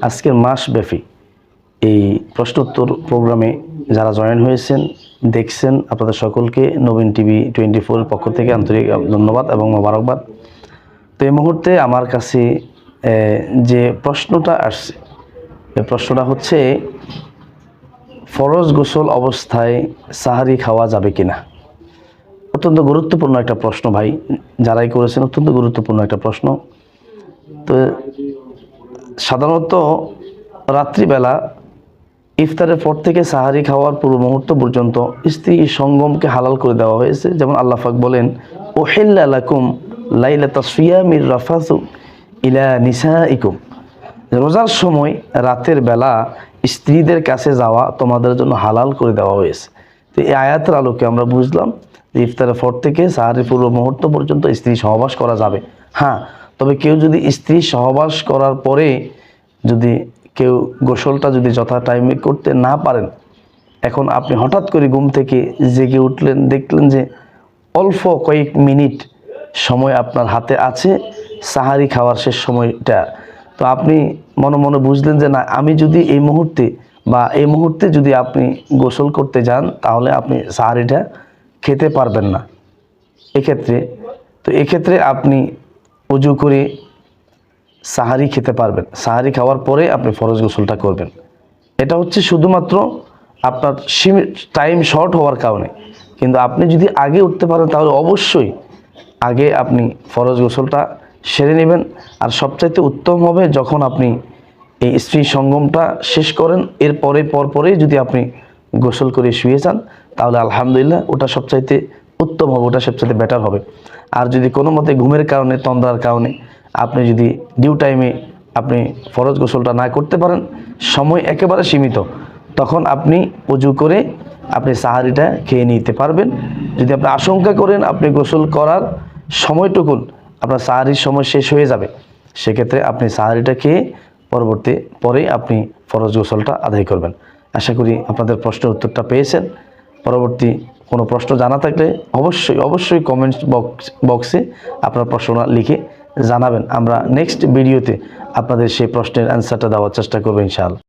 আজকের মাসব্যাপী এই প্রশ্নোত্তর প্রোগ্রামে যারা জয়েন হয়েছেন দেখছেন, আপনাদের সকলকে নবীন টিভি 24 পক্ষ থেকে আন্তরিক ধন্যবাদ এবং মোবারকবাদ। তো এই মুহূর্তে আমার কাছে যে প্রশ্নটা আসছে, এই প্রশ্নটা হচ্ছে ফরজ গোসল অবস্থায় সাহারি খাওয়া যাবে কিনা। অত্যন্ত গুরুত্বপূর্ণ একটা প্রশ্ন ভাই, যারাই করেছেন অত্যন্ত গুরুত্বপূর্ণ একটা প্রশ্ন। তো সাধারণত রাত্রিবেলা ইফতারের পর থেকে সাহারি খাওয়ার পূর্ব মুহূর্ত পর্যন্ত স্ত্রী সঙ্গমকে হালাল করে দেওয়া হয়েছে। যেমন আল্লাহ পাক বলেন, উহিল্লা লাকুম লাইলাতা সিয়ামির রাফাসু ইলা নিসাইকুম, রোজার সময় রাতের বেলা স্ত্রীদের কাছে যাওয়া তোমাদের জন্য হালাল করে দেওয়া হয়েছে। তো এই আয়াতের আলোকে আমরা বুঝলাম যে ইফতারের পর থেকে সাহারির পূর্ব মুহূর্ত পর্যন্ত স্ত্রী সহবাস করা যাবে। হ্যাঁ, তবে কেউ যদি স্ত্রী সহবাস করার পরে যদি কেউ গোসলটা যদি যথা টাইমে করতে না পারেন, এখন আপনি হঠাৎ করে ঘুম থেকে জেগে উঠলেন, দেখলেন যে অল্প কয়েক মিনিট সময় আপনার হাতে আছে সাহারি খাওয়ার শেষ সময়টা, তো আপনি মনে মনে বুঝলেন যে না, আমি যদি এই মুহূর্তে যদি আপনি গোসল করতে যান তাহলে আপনি সাহারিটা খেতে পারবেন না। এক্ষেত্রে আপনি উজু করে সাহারি খেতে পারবেন। সাহারি খাওয়ার পরে আপনি ফরজ গোসলটা করবেন। এটা হচ্ছে শুধুমাত্র আপনার টাইম শর্ট হওয়ার কারণে। কিন্তু আপনি যদি আগে উঠতে পারেন তাহলে অবশ্যই আগে আপনি ফরজ গোসলটা সেরে নেবেন। আর সবচাইতে উত্তম হবে যখন আপনি এই স্ত্রী সঙ্গমটা শেষ করেন, এর পরপরেই যদি আপনি গোসল করে শুয়ে যান তাহলে আলহামদুলিল্লাহ ওটা সবচাইতে উত্তম হবে, ওটা সবচাইতে বেটার হবে। আর যদি কোনো মতে ঘুমের কারণে, তন্দ্রার কারণে আপনি যদি ডিউ টাইমে আপনি ফরজ গোসলটা না করতে পারেন, সময় একেবারে সীমিত, তখন আপনি উজু করে আপনি সাহারিটা খেয়ে নিতে পারবেন। যদি আপনি আশঙ্কা করেন আপনি গোসল করার সময়টুকুন আপনার সাহারির সময় শেষ হয়ে যাবে, সেক্ষেত্রে আপনি সাহারিটা খেয়ে পরে আপনি ফরজ গোসলটা আদায় করবেন। আশা করি আপনাদের প্রশ্নের উত্তরটা পেয়েছেন। পরবর্তী কোনো প্রশ্ন জানা থাকলে অবশ্যই কমেন্ট বক্সে আপনার প্রশ্নটা লিখে জানাবেন। আমরা নেক্সট ভিডিওতে আপনাদের সেই প্রশ্নের অ্যান্সারটা দেওয়ার চেষ্টা করবো ইনশাআল্লাহ।